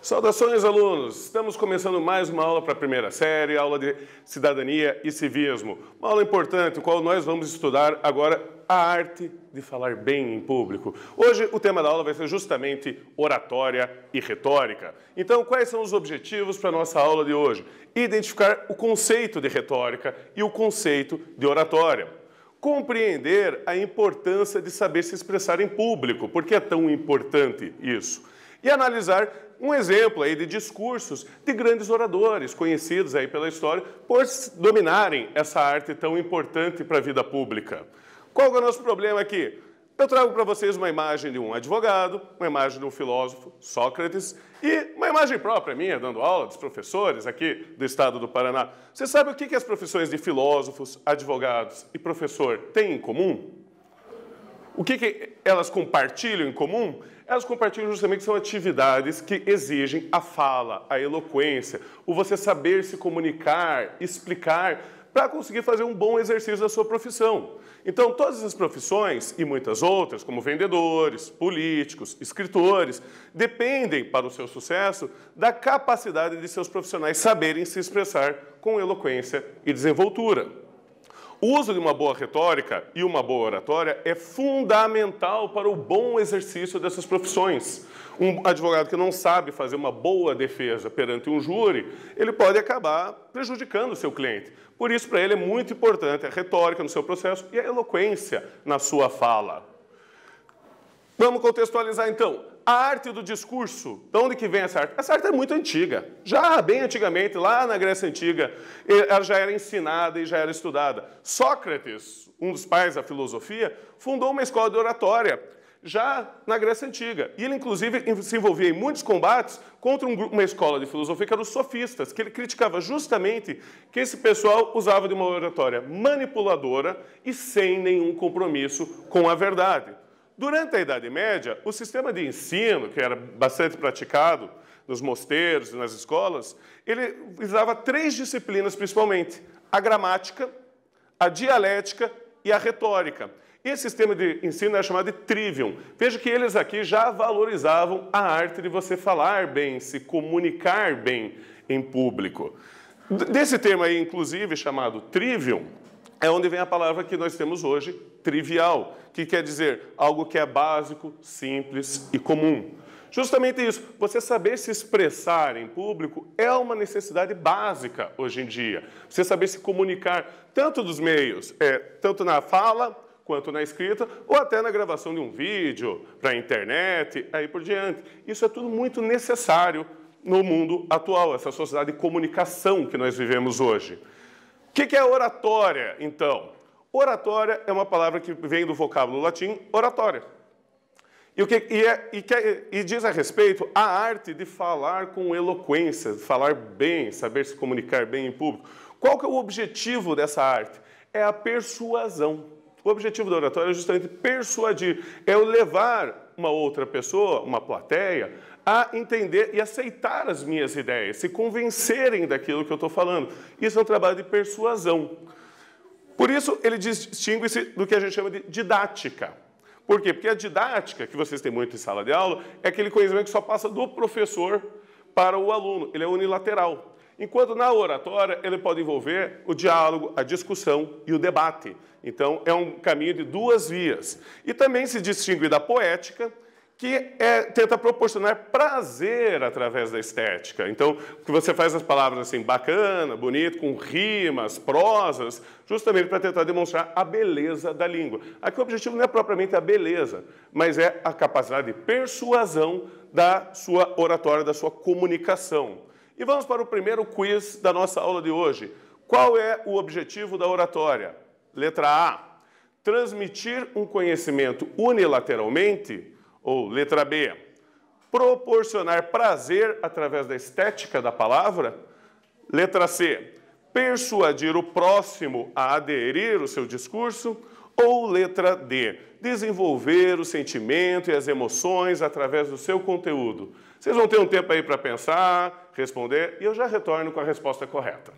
Saudações, alunos! Estamos começando mais uma aula para a primeira série, aula de Cidadania e Civismo. Uma aula importante, no qual nós vamos estudar agora a arte de falar bem em público. Hoje, o tema da aula vai ser justamente oratória e retórica. Então, quais são os objetivos para a nossa aula de hoje? Identificar o conceito de retórica e o conceito de oratória. Compreender a importância de saber se expressar em público. Por que é tão importante isso? E analisar um exemplo aí de discursos de grandes oradores, conhecidos aí pela história, por dominarem essa arte tão importante para a vida pública. Qual é o nosso problema aqui? Eu trago para vocês uma imagem de um advogado, uma imagem de um filósofo, Sócrates, e uma imagem própria minha, dando aula, dos professores aqui do estado do Paraná. Você sabe o que as profissões de filósofos, advogados e professor têm em comum? O que elas compartilham em comum? Elas compartilham justamente que são atividades que exigem a fala, a eloquência, o você saber se comunicar, explicar, para conseguir fazer um bom exercício da sua profissão. Então, todas essas profissões e muitas outras, como vendedores, políticos, escritores, dependem, para o seu sucesso, da capacidade de seus profissionais saberem se expressar com eloquência e desenvoltura. O uso de uma boa retórica e uma boa oratória é fundamental para o bom exercício dessas profissões. Um advogado que não sabe fazer uma boa defesa perante um júri, ele pode acabar prejudicando o seu cliente. Por isso, para ele é muito importante a retórica no seu processo e a eloquência na sua fala. Vamos contextualizar, então. A arte do discurso. De onde que vem essa arte? Essa arte é muito antiga. Já bem antigamente, lá na Grécia Antiga, ela já era ensinada e já era estudada. Sócrates, um dos pais da filosofia, fundou uma escola de oratória, já na Grécia Antiga. E ele, inclusive, se envolvia em muitos combates contra uma escola de filosofia que eram os sofistas, que ele criticava justamente que esse pessoal usava de uma oratória manipuladora e sem nenhum compromisso com a verdade. Durante a Idade Média, o sistema de ensino, que era bastante praticado nos mosteiros e nas escolas, ele visava 3 disciplinas principalmente: a gramática, a dialética e a retórica. Esse sistema de ensino era chamado de trivium. Veja que eles aqui já valorizavam a arte de você falar bem, se comunicar bem em público. Desse termo aí, inclusive, chamado trivium, é onde vem a palavra que nós temos hoje, trivial, que quer dizer algo que é básico, simples e comum. Justamente isso, você saber se expressar em público é uma necessidade básica hoje em dia. Você saber se comunicar tanto dos meios, tanto na fala quanto na escrita, ou até na gravação de um vídeo, para a internet, aí por diante. Isso é tudo muito necessário no mundo atual, essa sociedade de comunicação que nós vivemos hoje. O que é oratória, então? Oratória é uma palavra que vem do vocábulo latim oratória. E diz a respeito à arte de falar com eloquência, de falar bem, saber se comunicar bem em público. Qual que é o objetivo dessa arte? É a persuasão. O objetivo da oratória é justamente persuadir, é o levar uma outra pessoa, uma plateia, a entender e aceitar as minhas ideias, se convencerem daquilo que eu estou falando. Isso é um trabalho de persuasão. Por isso, ele distingue-se do que a gente chama de didática. Por quê? Porque a didática, que vocês têm muito em sala de aula, é aquele conhecimento que só passa do professor para o aluno. Ele é unilateral. Enquanto na oratória, ele pode envolver o diálogo, a discussão e o debate. Então, é um caminho de 2 vias. E também se distingue da poética, que tenta proporcionar prazer através da estética. Então, que você faz as palavras assim, bacana, bonito, com rimas, prosas, justamente para tentar demonstrar a beleza da língua. Aqui o objetivo não é propriamente a beleza, mas é a capacidade de persuasão da sua oratória, da sua comunicação. E vamos para o primeiro quiz da nossa aula de hoje. Qual é o objetivo da oratória? Letra A, transmitir um conhecimento unilateralmente. Ou letra B, proporcionar prazer através da estética da palavra. Letra C, persuadir o próximo a aderir ao seu discurso. Ou letra D, desenvolver o sentimento e as emoções através do seu conteúdo. Vocês vão ter um tempo aí para pensar, responder, e eu já retorno com a resposta correta.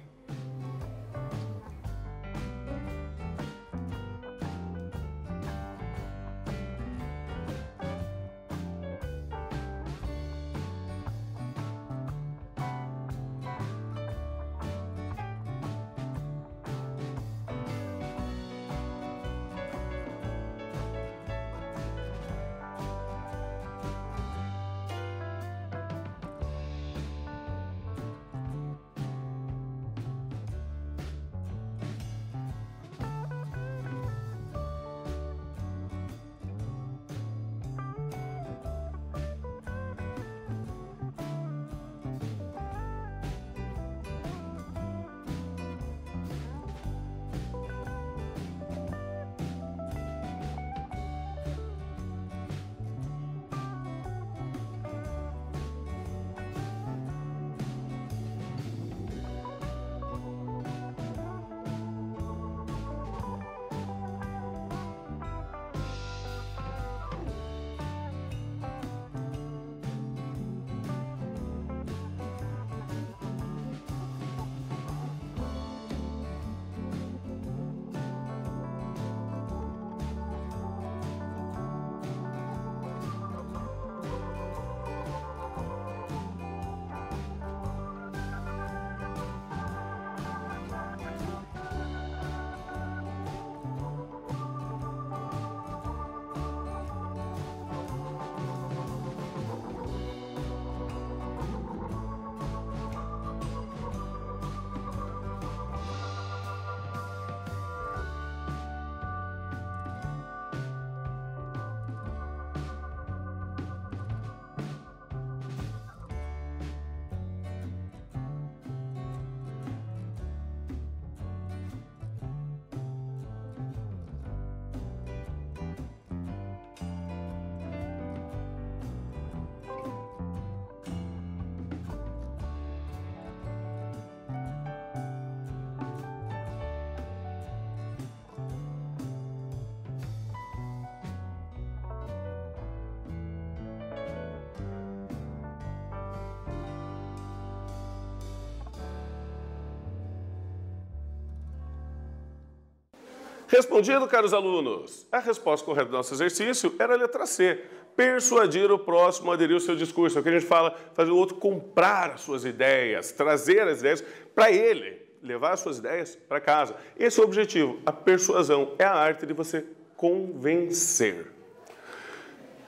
Respondido, caros alunos? A resposta correta do nosso exercício era a letra C. Persuadir o próximo a aderir ao seu discurso. É o que a gente fala, fazer o outro comprar as suas ideias, trazer as ideias para ele, levar as suas ideias para casa. Esse é o objetivo. A persuasão é a arte de você convencer.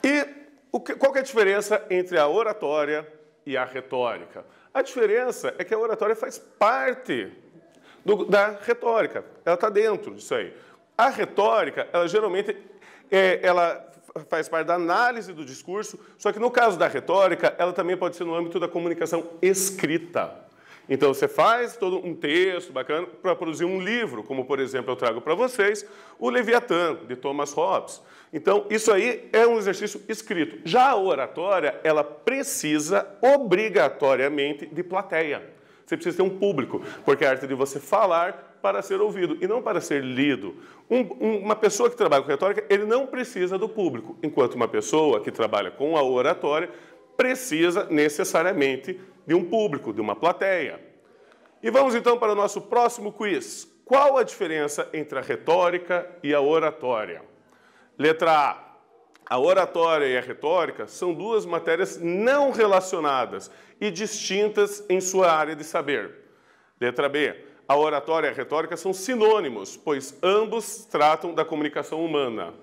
E qual que é a diferença entre a oratória e a retórica? A diferença é que a oratória faz parte da retórica. Ela está dentro disso aí. A retórica, ela geralmente ela faz parte da análise do discurso, só que no caso da retórica, ela também pode ser no âmbito da comunicação escrita. Então, você faz todo um texto bacana para produzir um livro, como, por exemplo, eu trago para vocês o Leviatã, de Thomas Hobbes. Então, isso aí é um exercício escrito. Já a oratória, ela precisa obrigatoriamente de plateia. Você precisa ter um público, porque é a arte de você falar para ser ouvido e não para ser lido. Uma pessoa que trabalha com retórica, ele não precisa do público, enquanto uma pessoa que trabalha com a oratória precisa necessariamente de um público, de uma plateia. E vamos então para o nosso próximo quiz. Qual a diferença entre a retórica e a oratória? Letra A. A oratória e a retórica são duas matérias não relacionadas e distintas em sua área de saber. Letra B. A oratória e a retórica são sinônimos, pois ambos tratam da comunicação humana.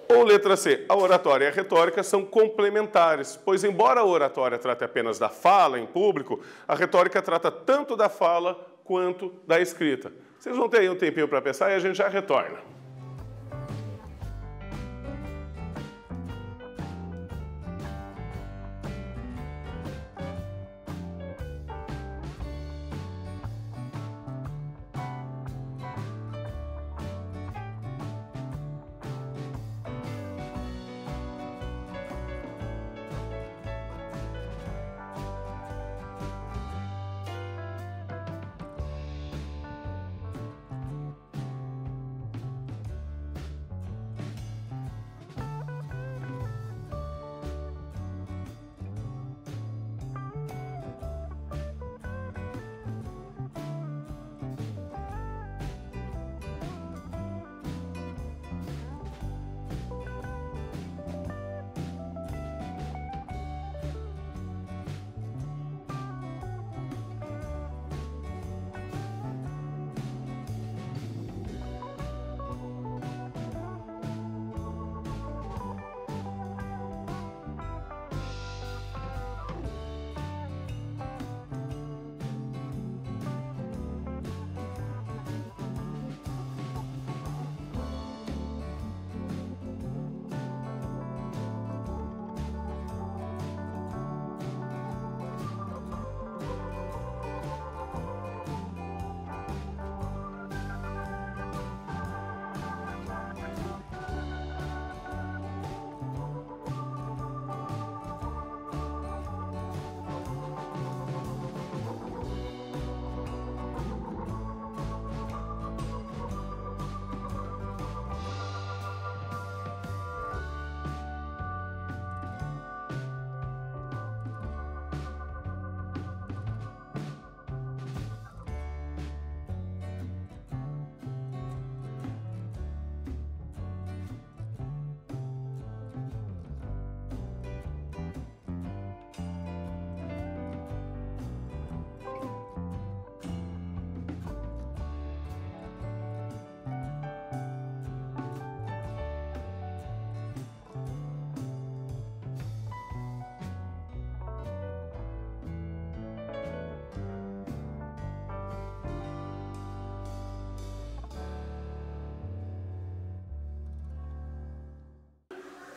Ou letra C. A oratória e a retórica são complementares, pois embora a oratória trate apenas da fala em público, a retórica trata tanto da fala quanto da escrita. Vocês vão ter aí um tempinho para pensar e a gente já retorna.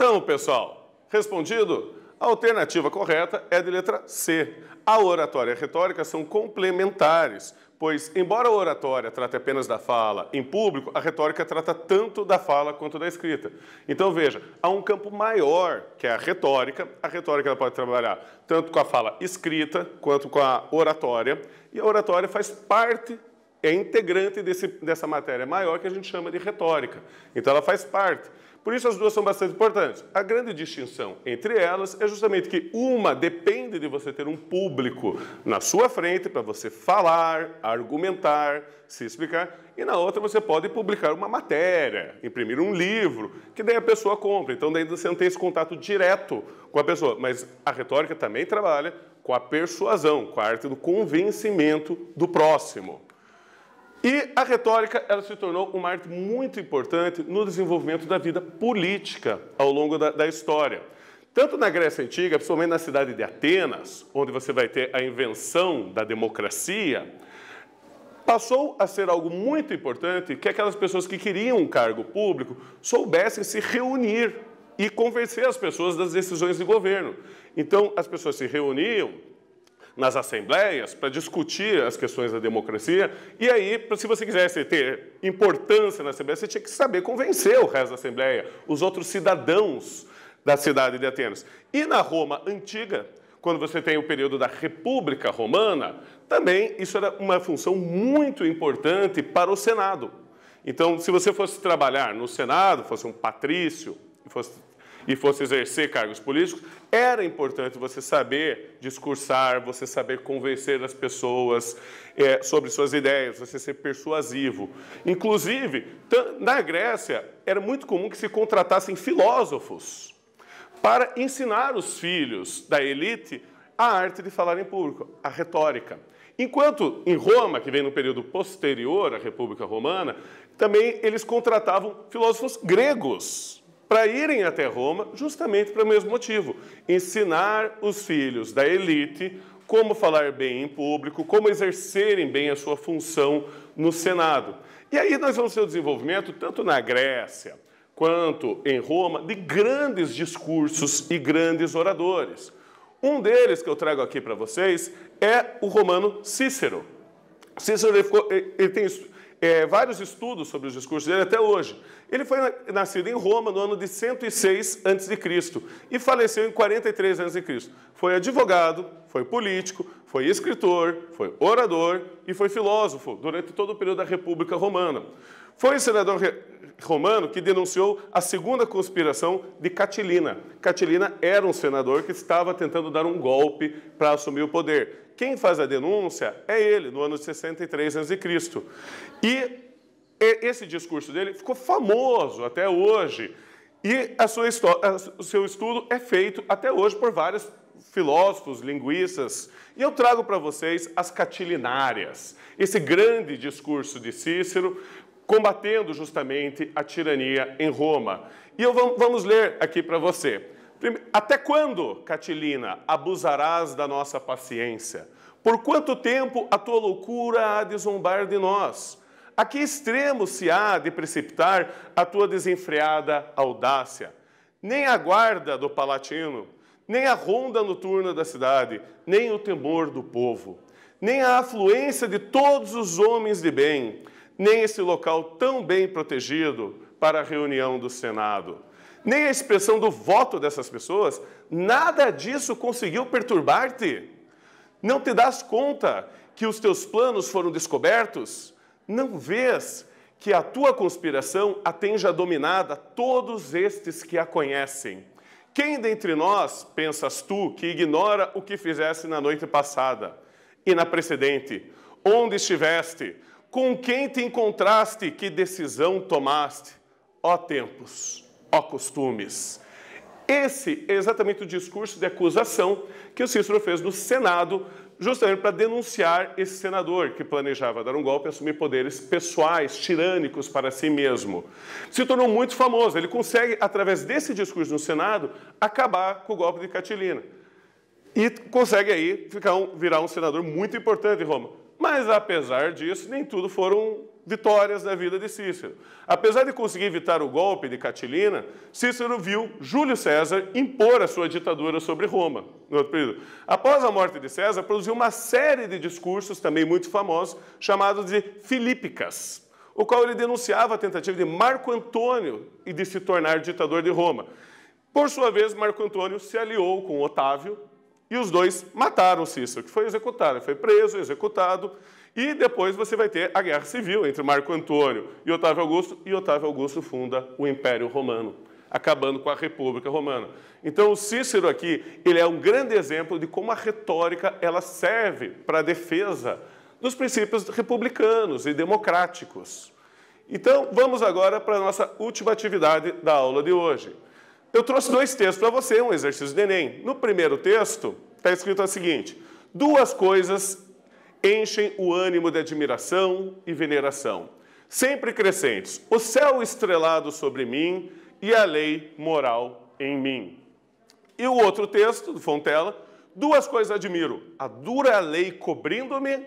Então, pessoal, respondido? A alternativa correta é de letra C. A oratória e a retórica são complementares, pois, embora a oratória trate apenas da fala em público, a retórica trata tanto da fala quanto da escrita. Então, veja, há um campo maior, que é a retórica. A retórica ela pode trabalhar tanto com a fala escrita quanto com a oratória, e a oratória faz parte, é integrante dessa matéria maior que a gente chama de retórica. Então, ela faz parte. Por isso as duas são bastante importantes. A grande distinção entre elas é justamente que uma depende de você ter um público na sua frente para você falar, argumentar, se explicar, e na outra você pode publicar uma matéria, imprimir um livro, que daí a pessoa compra. Então daí você não tem esse contato direto com a pessoa. Mas a retórica também trabalha com a persuasão, com a arte do convencimento do próximo. E a retórica ela se tornou uma arte muito importante no desenvolvimento da vida política ao longo da história. Tanto na Grécia Antiga, principalmente na cidade de Atenas, onde você vai ter a invenção da democracia, passou a ser algo muito importante que aquelas pessoas que queriam um cargo público soubessem se reunir e convencer as pessoas das decisões de governo. Então, as pessoas se reuniam nas assembleias para discutir as questões da democracia, e aí, se você quisesse ter importância na assembleia, você tinha que saber convencer o resto da assembleia, os outros cidadãos da cidade de Atenas. E na Roma Antiga, quando você tem o período da República Romana, também isso era uma função muito importante para o Senado. Então, se você fosse trabalhar no Senado, fosse um patrício, e fosse exercer cargos políticos, era importante você saber discursar, você saber convencer as pessoas sobre suas ideias, você ser persuasivo. Inclusive, na Grécia, era muito comum que se contratassem filósofos para ensinar os filhos da elite a arte de falar em público, a retórica. Enquanto em Roma, que vem no período posterior à República Romana, também eles contratavam filósofos gregos para irem até Roma, justamente para o mesmo motivo, ensinar os filhos da elite como falar bem em público, como exercerem bem a sua função no Senado. E aí nós vamos ter o desenvolvimento, tanto na Grécia quanto em Roma, de grandes discursos e grandes oradores. Um deles que eu trago aqui para vocês é o romano Cícero. Cícero ele tem vários estudos sobre os discursos dele até hoje. Ele foi nascido em Roma no ano de 106 a.C. e faleceu em 43 a.C. Foi advogado, foi político, foi escritor, foi orador e foi filósofo durante todo o período da República Romana. Foi o senador romano que denunciou a segunda conspiração de Catilina. Catilina era um senador que estava tentando dar um golpe para assumir o poder. Quem faz a denúncia é ele, no ano de 63 a.C. E esse discurso dele ficou famoso até hoje. E o seu estudo é feito até hoje por vários filósofos, linguistas. E eu trago para vocês as Catilinárias, esse grande discurso de Cícero, combatendo justamente a tirania em Roma. E vamos ler aqui para você. Até quando, Catilina, abusarás da nossa paciência? Por quanto tempo a tua loucura há de zombar de nós? A que extremo se há de precipitar a tua desenfreada audácia? Nem a guarda do Palatino, nem a ronda noturna da cidade, nem o temor do povo, nem a afluência de todos os homens de bem, nem esse local tão bem protegido para a reunião do Senado, nem a expressão do voto dessas pessoas, nada disso conseguiu perturbar-te? Não te das conta que os teus planos foram descobertos? Não vês que a tua conspiração atende a dominada todos estes que a conhecem? Quem dentre nós, pensas tu, que ignora o que fizeste na noite passada e na precedente? Onde estiveste? Com quem te encontraste? Que decisão tomaste? Ó tempos, ó costumes. Esse é exatamente o discurso de acusação que o Cícero fez no Senado, justamente para denunciar esse senador que planejava dar um golpe e assumir poderes pessoais, tirânicos para si mesmo. Se tornou muito famoso. Ele consegue, através desse discurso no Senado, acabar com o golpe de Catilina. E consegue aí virar um senador muito importante em Roma. Mas, apesar disso, nem tudo foram vitórias da vida de Cícero. Apesar de conseguir evitar o golpe de Catilina, Cícero viu Júlio César impor a sua ditadura sobre Roma, no outro período. Após a morte de César, produziu uma série de discursos, também muito famosos, chamados de Filípicas, o qual ele denunciava a tentativa de Marco Antônio de se tornar ditador de Roma. Por sua vez, Marco Antônio se aliou com Otávio, e os dois mataram Cícero, que foi executado. Ele foi preso, executado, e depois você vai ter a guerra civil entre Marco Antônio e Otávio Augusto funda o Império Romano. acabando com a República Romana. Então, o Cícero aqui, ele é um grande exemplo de como a retórica ela serve para a defesa dos princípios republicanos e democráticos. Então, vamos agora para a nossa última atividade da aula de hoje. Eu trouxe 2 textos para você, um exercício de Enem. No primeiro texto, está escrito o seguinte: 2 coisas enchem o ânimo de admiração e veneração, sempre crescentes: o céu estrelado sobre mim e a lei moral em mim. E o outro texto, do Fontella: 2 coisas admiro, a dura lei cobrindo-me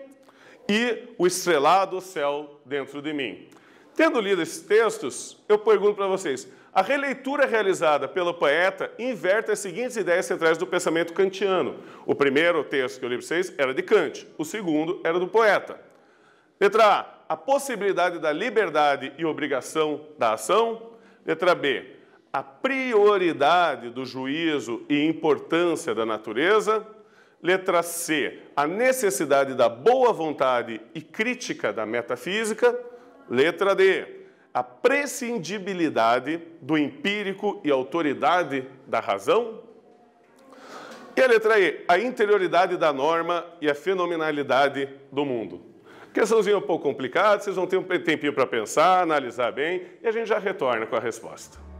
e o estrelado céu dentro de mim. Tendo lido esses textos, eu pergunto para vocês, a releitura realizada pelo poeta inverte as seguintes ideias centrais do pensamento kantiano. O primeiro texto que eu li para vocês era de Kant, o segundo era do poeta. Letra A possibilidade da liberdade e obrigação da ação. Letra B, a prioridade do juízo e importância da natureza. Letra C, a necessidade da boa vontade e crítica da metafísica. Letra D, a prescindibilidade do empírico e autoridade da razão. E a letra E, a interioridade da norma e a fenomenalidade do mundo. Questãozinha um pouco complicada, vocês vão ter um tempinho para pensar, analisar bem, e a gente já retorna com a resposta.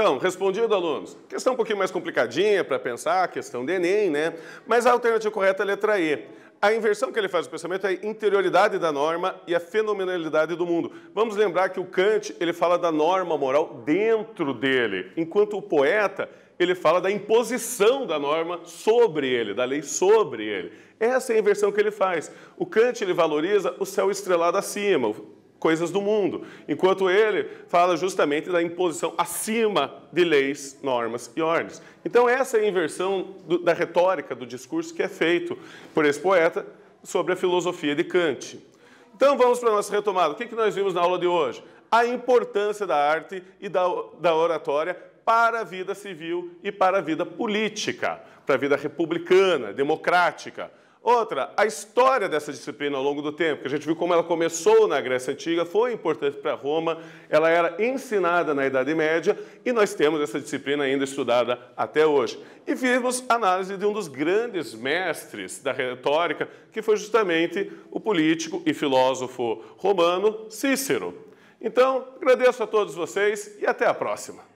Então, respondido, alunos, questão um pouquinho mais complicadinha para pensar, questão de Enem, né? Mas a alternativa correta é a letra E. A inversão que ele faz do pensamento é a interioridade da norma e a fenomenalidade do mundo. Vamos lembrar que o Kant, ele fala da norma moral dentro dele, enquanto o poeta, ele fala da imposição da norma sobre ele, da lei sobre ele. Essa é a inversão que ele faz. O Kant, ele valoriza o céu estrelado acima, coisas do mundo, enquanto ele fala justamente da imposição acima de leis, normas e ordens. Então essa é a inversão da retórica, do discurso que é feito por esse poeta sobre a filosofia de Kant. Então vamos para a nossa retomada. O que nós vimos na aula de hoje? A importância da arte e da oratória para a vida civil e para a vida política, para a vida republicana, democrática. Outra, a história dessa disciplina ao longo do tempo, que a gente viu como ela começou na Grécia Antiga, foi importante para Roma, ela era ensinada na Idade Média e nós temos essa disciplina ainda estudada até hoje. E vimos análise de um dos grandes mestres da retórica, que foi justamente o político e filósofo romano Cícero. Então, agradeço a todos vocês e até a próxima.